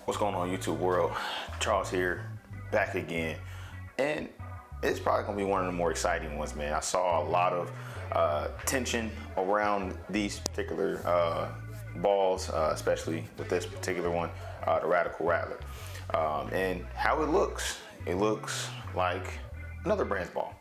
What's going on, YouTube world? Charles here, back again, and it's probably gonna be one of the more exciting ones, man. I saw a lot of tension around these particular balls, especially with this particular one, the Radical Rattler, and how it looks. It looks like another brand's ball.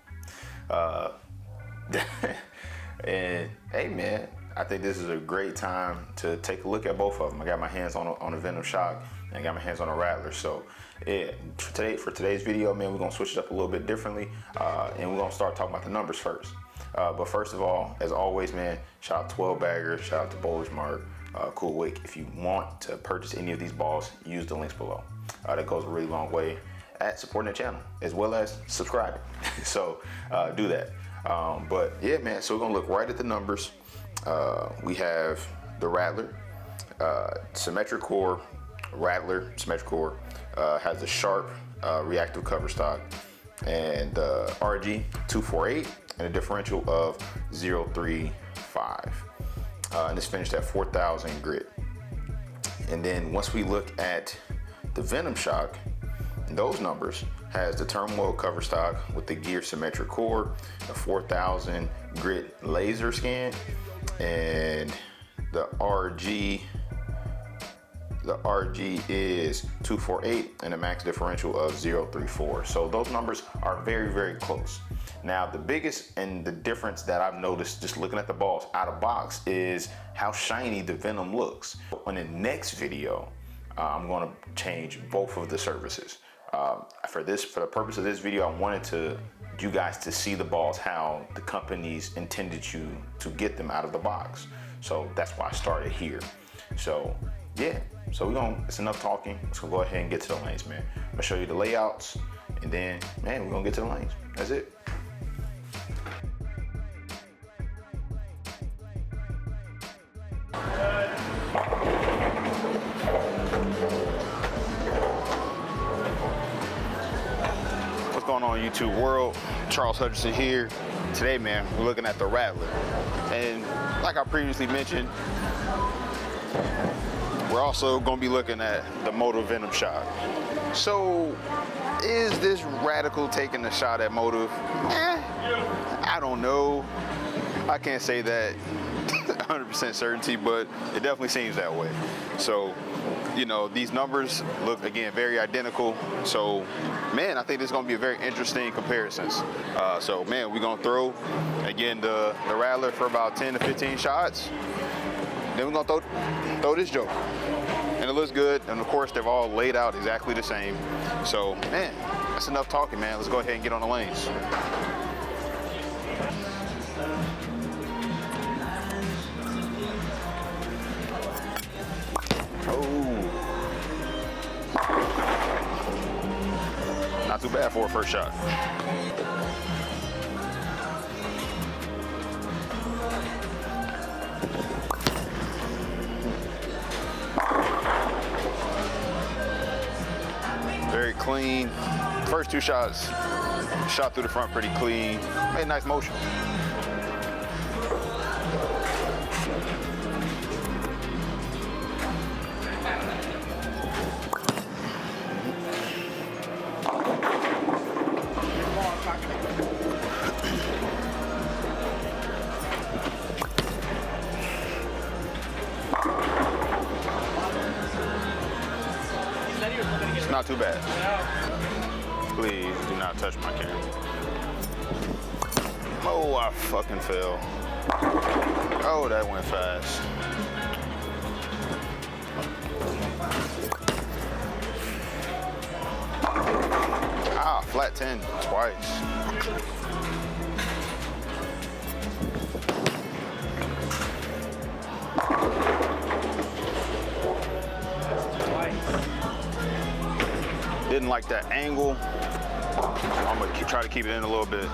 And hey, man, I think this is a great time to take a look at both of them. I got my hands on a Venom Shock and I got my hands on a Rattler. So yeah, for today's video, man, we're gonna switch it up a little bit differently, and we're gonna start talking about the numbers first. But first of all, as always, man, shout out to 12 Baggers, shout out to Bowlersmart, Cool Wick. If you want to purchase any of these balls, use the links below. That goes a really long way at supporting the channel as well as subscribing. So do that. But yeah, man, so we're gonna look right at the numbers. We have the Rattler, symmetric core, Rattler, symmetric core, has a sharp reactive cover stock, and RG 248 and a differential of 0.35. And it's finished at 4,000 grit. And then once we look at the Venom Shock, those numbers has the turmoil cover stock with the gear symmetric core, a 4,000 grit laser scan, and the RG is 248 and a max differential of 0.34. So those numbers are very, very close. Now, the biggest and the difference that I've noticed just looking at the balls out of box is how shiny the Venom looks. In the next video, I'm going to change both of the surfaces. For the purpose of this video, I wanted you guys to see the balls how the companies intended you to get them out of the box. So that's why I started here. So yeah, so it's enough talking. Let's go ahead and get to the lanes, man. I'm gonna show you the layouts, and then, man, we're gonna get to the lanes. That's it. What's going on, YouTube world? Charles Hutchinson here. Today, man, we're looking at the Rattler. And like I previously mentioned, we're also gonna be looking at the Motive Venom Shock. So, is this Radical taking a shot at Motive? I don't know. I can't say that 100% certainty, but it definitely seems that way. So, you know, these numbers look, again, very identical. So, man, I think this is going to be a very interesting comparison. So, man, we're going to throw, again, the Rattler for about 10 to 15 shots. Then we're going to throw this joke. And it looks good. And, of course, they're all laid out exactly the same. So, man, that's enough talking, man. Let's go ahead and get on the lanes. Not too bad for a first shot. Very clean. First two shots, shot through the front pretty clean. Made a nice motion. It's not too bad. Please do not touch my camera. Oh, I fucking fell. Oh, that went fast. Ah, flat 10 twice. Didn't like that angle. I'm gonna try to keep it in a little bit.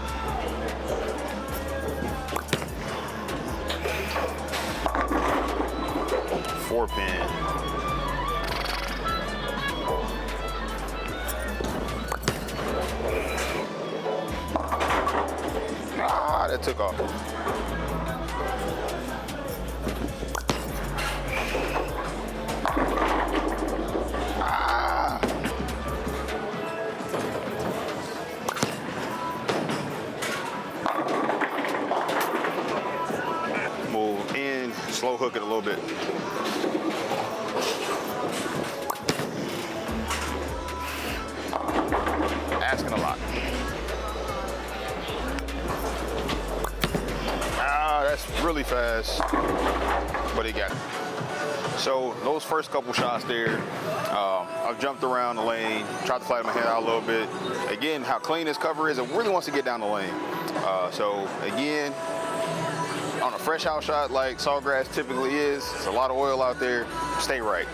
Four pin. Ah, that took off. Ah. slow hook it a little bit. Asking a lot. That's really fast, but he got it. So those first couple shots there, I've jumped around the lane, tried to flatten my hand out a little bit. Again, how clean this cover is, it really wants to get down the lane. So again, on a fresh out shot like Sawgrass typically is, it's a lot of oil out there, stay right.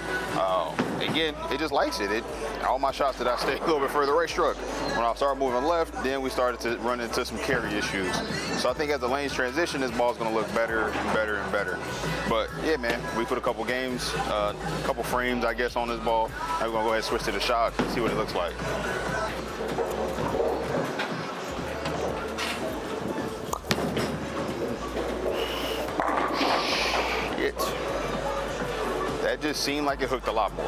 Again, it just likes it. All my shots that I stayed a little bit further right struck. When I started moving left, then we started to run into some carry issues. So I think as the lanes transition, this ball's gonna look better and better and better. But yeah, man, we put a couple games, a couple frames, I guess, on this ball. Now we're gonna go ahead and switch to the shot and see what it looks like. That just seemed like it hooked a lot more.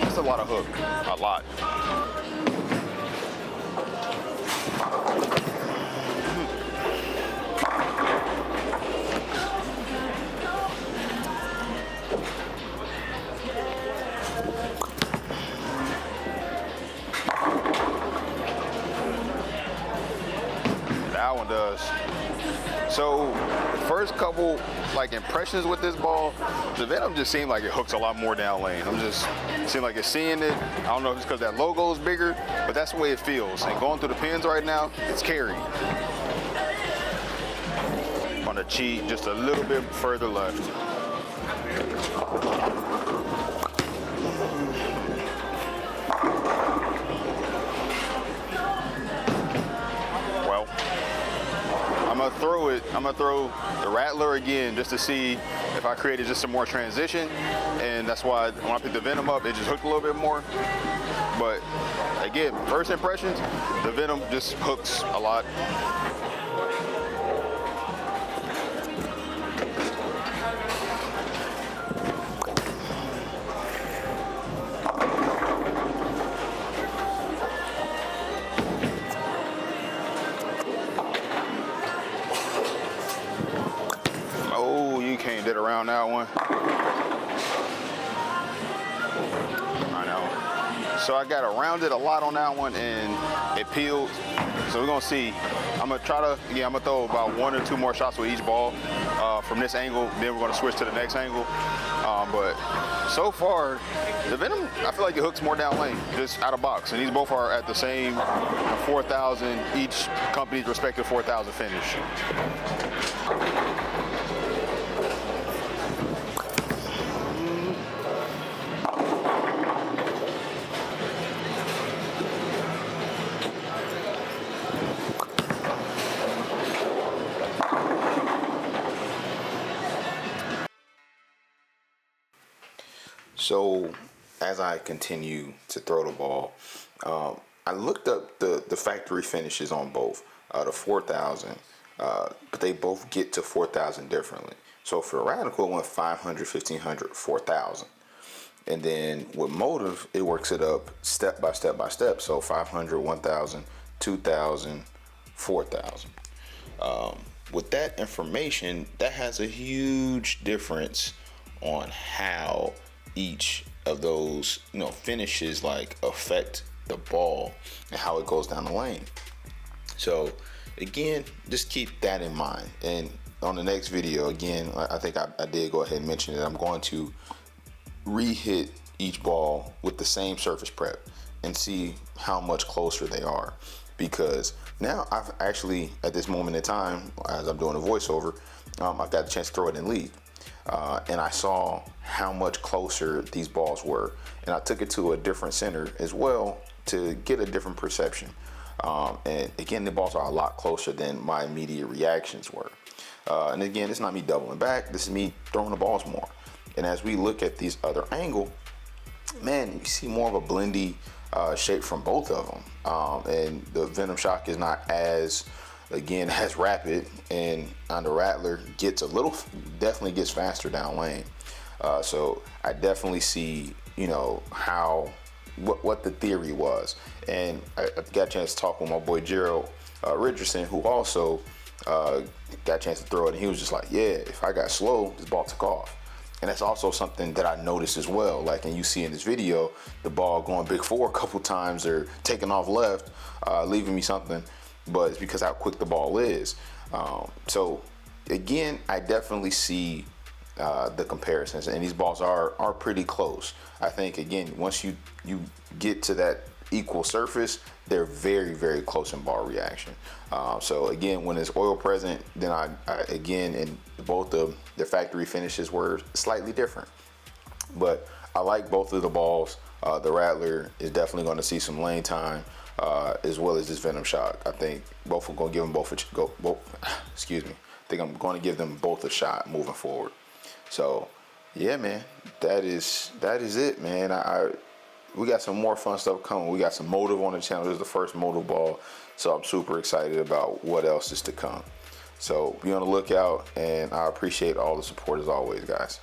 That's a lot of hook, a lot. That one does. So first couple like impressions with this ball, the Venom just seemed like it hooks a lot more down lane. I'm just seeing like it's seeing it. I don't know if it's because that logo is bigger, but that's the way it feels. And going through the pins right now, it's carrying. On the cheat, just a little bit further left. I'm gonna throw the Rattler again just to see if I created just some more transition, and that's why when I picked the Venom up, it just hooked a little bit more. But again, first impressions, the Venom just hooks a lot. Can't get around that one. I know. So I got around it a lot on that one and it peeled. So we're gonna see. I'm gonna throw about 1 or 2 more shots with each ball from this angle. Then we're gonna switch to the next angle. But so far, the Venom, I feel like it hooks more down lane, just out of box. And these both are at the same 4,000, each company's respective 4,000 finish. So as I continue to throw the ball, I looked up the factory finishes on both, the 4,000, but they both get to 4,000 differently. So for Radical, it went 500, 1,500, 4,000. And then with Motive, it works it up step by step by step. So 500, 1,000, 2,000, 4,000. With that information, that has a huge difference on how each of those finishes like affect the ball and how it goes down the lane. So again, just keep that in mind. And on the next video, again, I think I did go ahead and mention it. I'm going to re-hit each ball with the same surface prep and see how much closer they are, because now I've actually, at this moment in time, as I'm doing a voiceover, I've got the chance to throw it in league. And I saw how much closer these balls were, and I took it to a different center as well to get a different perception. And again, the balls are a lot closer than my immediate reactions were. And again, it's not me doubling back, this is me throwing the balls more. And as we look at these other angle, man, you see more of a blendy shape from both of them. And the Venom shock is not as rapid, and on the Rattler definitely gets faster down lane. So I definitely see, you know, how what the theory was, and I got a chance to talk with my boy Gerald Richardson, who also got a chance to throw it, and he was just like, yeah, if I got slow, this ball took off. And that's also something that I noticed as well. Like, and you see in this video, the ball going big four a couple times or taking off left, leaving me something, but it's because how quick the ball is. So again, I definitely see the comparisons, and these balls are pretty close. I think, again, once you get to that equal surface, they're very, very close in ball reaction. So again, when there's oil present, then I again, and both of the factory finishes were slightly different, but I like both of the balls. The Rattler is definitely going to see some lane time, as well as this Venom Shock. I think both are going to give them excuse me. I think I'm going to give them both a shot moving forward. So yeah, man, that is it, man. We got some more fun stuff coming. We got some Motive on the channel. This is the first Motive ball, so I'm super excited about what else is to come. So be on the lookout, and I appreciate all the support as always, guys.